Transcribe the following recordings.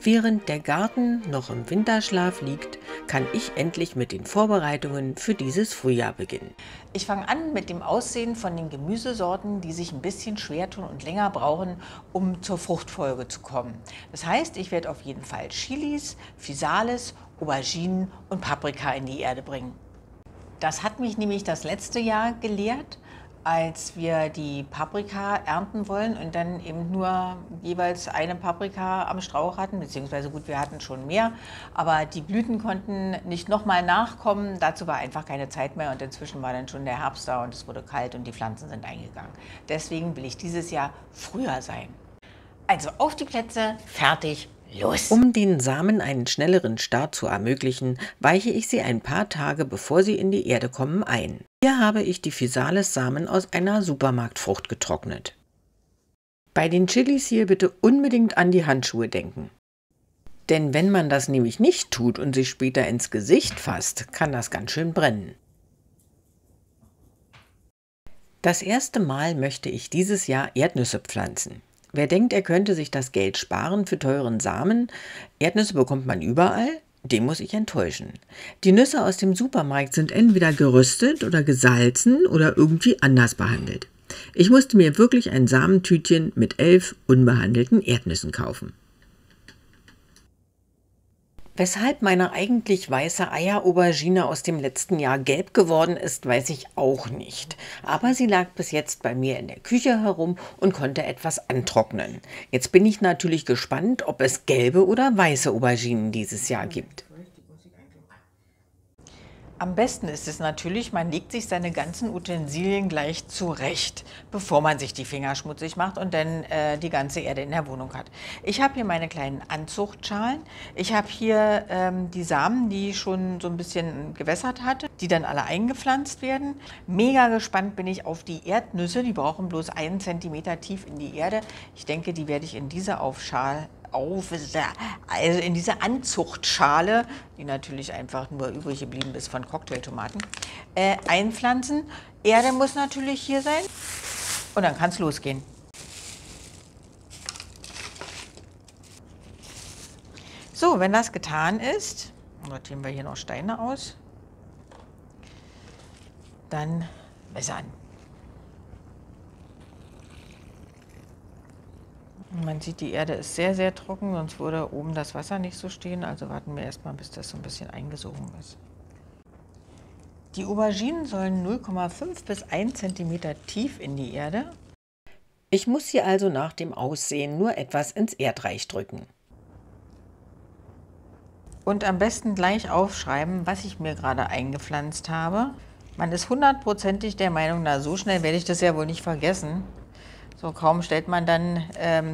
Während der Garten noch im Winterschlaf liegt, kann ich endlich mit den Vorbereitungen für dieses Frühjahr beginnen. Ich fange an mit dem Aussehen von den Gemüsesorten, die sich ein bisschen schwer tun und länger brauchen, um zur Fruchtfolge zu kommen. Das heißt, ich werde auf jeden Fall Chilis, Physalis, Auberginen und Paprika in die Erde bringen. Das hat mich nämlich das letzte Jahr gelehrt, als wir die Paprika ernten wollen und dann eben nur jeweils eine Paprika am Strauch hatten, beziehungsweise gut, wir hatten schon mehr, aber die Blüten konnten nicht nochmal nachkommen. Dazu war einfach keine Zeit mehr und inzwischen war dann schon der Herbst da und es wurde kalt und die Pflanzen sind eingegangen. Deswegen will ich dieses Jahr früher sein. Also auf die Plätze, fertig, los! Um den Samen einen schnelleren Start zu ermöglichen, weiche ich sie ein paar Tage, bevor sie in die Erde kommen, ein. Hier habe ich die Physalis-Samen aus einer Supermarktfrucht getrocknet. Bei den Chilis hier bitte unbedingt an die Handschuhe denken. Denn wenn man das nämlich nicht tut und sich später ins Gesicht fasst, kann das ganz schön brennen. Das erste Mal möchte ich dieses Jahr Erdnüsse pflanzen. Wer denkt, er könnte sich das Geld sparen für teuren Samen, Erdnüsse bekommt man überall, den muss ich enttäuschen. Die Nüsse aus dem Supermarkt sind entweder geröstet oder gesalzen oder irgendwie anders behandelt. Ich musste mir wirklich ein Samentütchen mit 11 unbehandelten Erdnüssen kaufen. Weshalb meine eigentlich weiße Eier-Aubergine aus dem letzten Jahr gelb geworden ist, weiß ich auch nicht. Aber sie lag bis jetzt bei mir in der Küche herum und konnte etwas antrocknen. Jetzt bin ich natürlich gespannt, ob es gelbe oder weiße Auberginen dieses Jahr gibt. Am besten ist es natürlich, man legt sich seine ganzen Utensilien gleich zurecht, bevor man sich die Finger schmutzig macht und dann die ganze Erde in der Wohnung hat. Ich habe hier meine kleinen Anzuchtschalen. Ich habe hier die Samen, die ich schon so ein bisschen gewässert hatte, die dann alle eingepflanzt werden. Mega gespannt bin ich auf die Erdnüsse. Die brauchen bloß 1 Zentimeter tief in die Erde. Ich denke, die werde ich in diese also in diese Anzuchtschale, die natürlich einfach nur übrig geblieben ist von Cocktailtomaten, einpflanzen. Erde muss natürlich hier sein und dann kann es losgehen. So, wenn das getan ist, sortieren wir hier noch Steine aus, dann wässern. Man sieht, die Erde ist sehr, sehr trocken, sonst würde oben das Wasser nicht so stehen. Also warten wir erstmal, bis das so ein bisschen eingesogen ist. Die Auberginen sollen 0,5 bis 1 cm tief in die Erde. Ich muss sie also nach dem Aussehen nur etwas ins Erdreich drücken. Und am besten gleich aufschreiben, was ich mir gerade eingepflanzt habe. Man ist hundertprozentig der Meinung, na so schnell werde ich das ja wohl nicht vergessen. So, kaum stellt man dann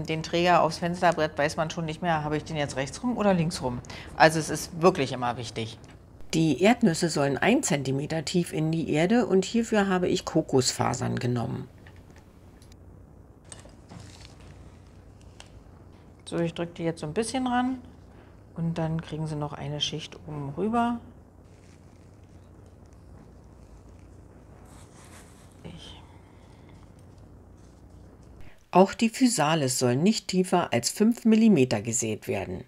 den Träger aufs Fensterbrett, weiß man schon nicht mehr, habe ich den jetzt rechts rum oder links rum. Also es ist wirklich immer wichtig. Die Erdnüsse sollen 1 cm tief in die Erde und hierfür habe ich Kokosfasern genommen. So, ich drücke die jetzt so ein bisschen ran und dann kriegen sie noch eine Schicht oben rüber. Auch die Physalis sollen nicht tiefer als 5 mm gesät werden.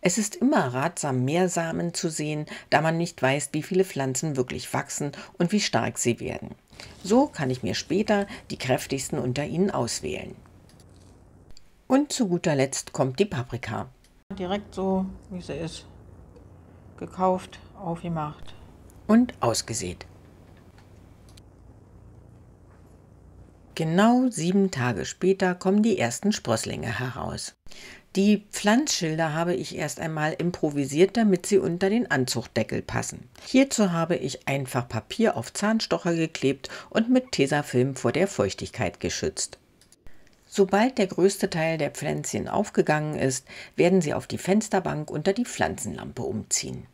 Es ist immer ratsam, mehr Samen zu säen, da man nicht weiß, wie viele Pflanzen wirklich wachsen und wie stark sie werden. So kann ich mir später die kräftigsten unter ihnen auswählen. Und zu guter Letzt kommt die Paprika. Direkt so, wie sie ist. Gekauft, aufgemacht. Und ausgesät. Genau 7 Tage später kommen die ersten Sprösslinge heraus. Die Pflanzschilder habe ich erst einmal improvisiert, damit sie unter den Anzuchtdeckel passen. Hierzu habe ich einfach Papier auf Zahnstocher geklebt und mit Tesafilm vor der Feuchtigkeit geschützt. Sobald der größte Teil der Pflänzchen aufgegangen ist, werden sie auf die Fensterbank unter die Pflanzenlampe umziehen.